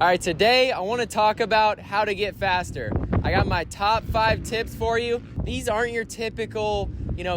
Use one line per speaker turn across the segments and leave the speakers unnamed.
All right, today I want to talk about how to get faster. I got my top 5 tips for you. These aren't your typical,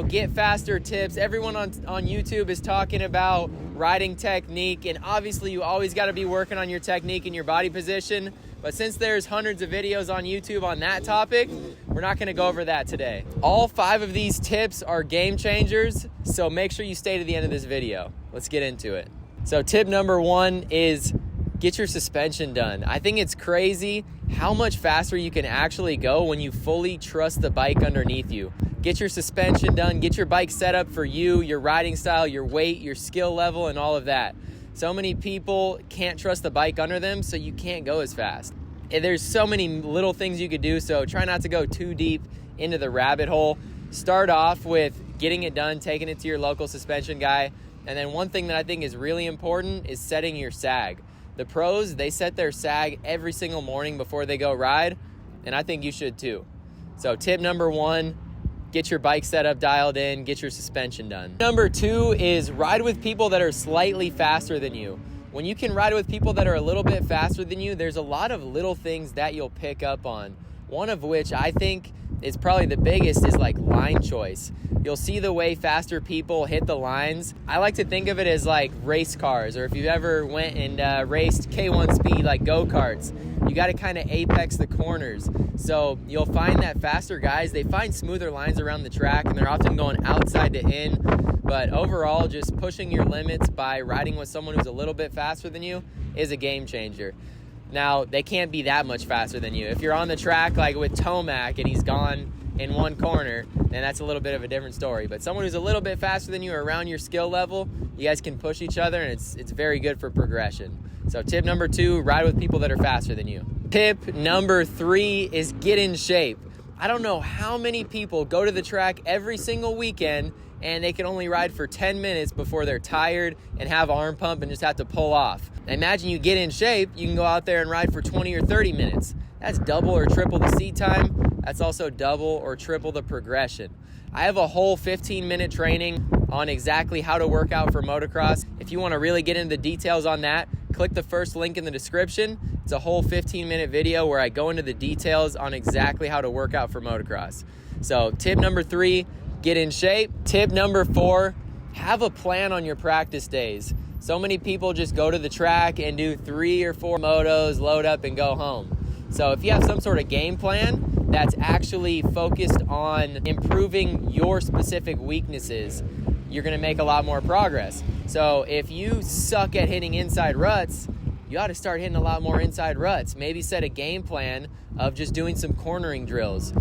get faster tips. Everyone on YouTube is talking about riding technique, and obviously you always got to be working on your technique and your body position. But since there's hundreds of videos on YouTube on that topic, we're not going to go over that today. All 5 of these tips are game changers, so make sure you stay to the end of this video. Let's get into it. So tip number 1 is get your suspension done. I think it's crazy how much faster you can actually go when you fully trust the bike underneath you. Get your suspension done, get your bike set up for you, your riding style, your weight, your skill level, and all of that. So many people can't trust the bike under them, so you can't go as fast. And there's so many little things you could do, so try not to go too deep into the rabbit hole. Start off with getting it done, taking it to your local suspension guy. And then one thing that I think is really important is setting your sag. The pros, they set their sag every single morning before they go ride, and I think you should too. So tip number 1, get your bike setup dialed in, get your suspension done. Number 2 is ride with people that are slightly faster than you. When you can ride with people that are a little bit faster than you, there's a lot of little things that you'll pick up on. One of which I think is probably the biggest is like line choice. You'll see the way faster people hit the lines. I like to think of it as like race cars, or if you've ever went and raced K1 speed like go-karts, you got to kind of apex the corners. So you'll find that faster guys, they find smoother lines around the track, and they're often going outside to in. But overall, just pushing your limits by riding with someone who's a little bit faster than you is a game changer. Now, they can't be that much faster than you. If you're on the track like with Tomac and he's gone in one corner, then that's a little bit of a different story. But someone who's a little bit faster than you or around your skill level, you guys can push each other, and it's very good for progression. So tip number 2, ride with people that are faster than you. Tip number 3 is get in shape. I don't know how many people go to the track every single weekend and they can only ride for 10 minutes before they're tired and have arm pump and just have to pull off. Imagine you get in shape, you can go out there and ride for 20 or 30 minutes. That's double or triple the seat time. That's also double or triple the progression. I have a whole 15-minute training on exactly how to work out for motocross. If you want to really get into the details on that, click the first link in the description. It's a whole 15-minute video where I go into the details on exactly how to work out for motocross. So tip number 3, get in shape. Tip number 4, have a plan on your practice days. So many people just go to the track and do 3 or 4 motos, load up and go home. So if you have some sort of game plan that's actually focused on improving your specific weaknesses, you're going to make a lot more progress. So if you suck at hitting inside ruts, you ought to start hitting a lot more inside ruts. Maybe set a game plan of just doing some cornering drills,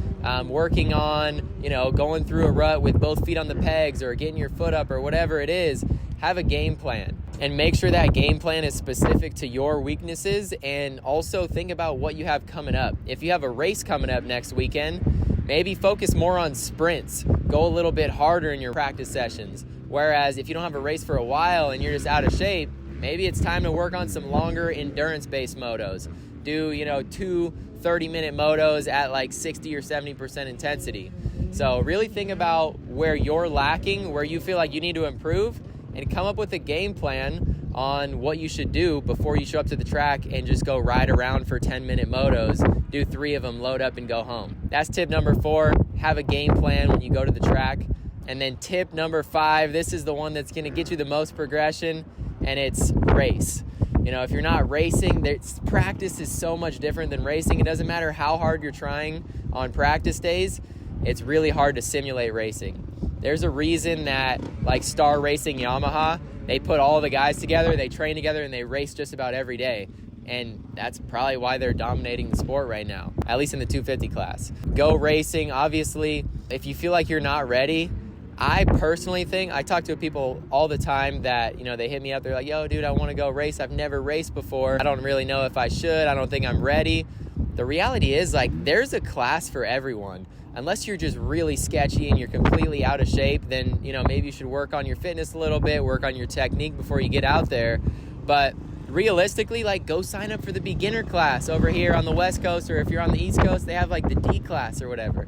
working on, going through a rut with both feet on the pegs or getting your foot up or whatever it is. Have a game plan and make sure that game plan is specific to your weaknesses, and also think about what you have coming up. If you have a race coming up next weekend, maybe focus more on sprints. Go a little bit harder in your practice sessions. Whereas if you don't have a race for a while and you're just out of shape, maybe it's time to work on some longer endurance-based motos. Do, 2 30-minute motos at like 60 or 70% intensity. So really think about where you're lacking, where you feel like you need to improve, and come up with a game plan on what you should do before you show up to the track and just go ride around for 10-minute motos, do 3 of them, load up and go home. That's tip number 4. Have a game plan when you go to the track. And then tip number 5, this is the one that's going to get you the most progression, and it's race. If you're not racing, practice is so much different than racing. It doesn't matter how hard you're trying on practice days. It's really hard to simulate racing. There's a reason that like Star Racing Yamaha, they put all the guys together, they train together, and they race just about every day. And that's probably why they're dominating the sport right now, at least in the 250 class. Go racing, obviously. If you feel like you're not ready, I personally think, I talk to people all the time that, they hit me up, they're like, yo, dude, I want to go race. I've never raced before. I don't really know if I should. I don't think I'm ready. The reality is, there's a class for everyone. Unless you're just really sketchy and you're completely out of shape, then, maybe you should work on your fitness a little bit, work on your technique before you get out there. But realistically, go sign up for the beginner class over here on the West Coast, or if you're on the East Coast, they have the D class or whatever.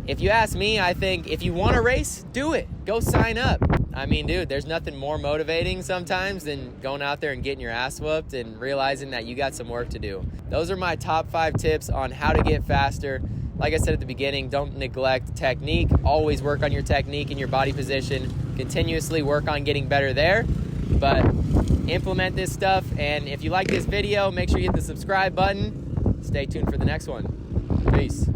If you ask me, I think if you want to race, do it. Go sign up. I mean, dude, there's nothing more motivating sometimes than going out there and getting your ass whooped and realizing that you got some work to do. Those are my top 5 tips on how to get faster. Like I said at the beginning, don't neglect technique. Always work on your technique and your body position. Continuously work on getting better there. But implement this stuff. And if you like this video, make sure you hit the subscribe button. Stay tuned for the next one. Peace.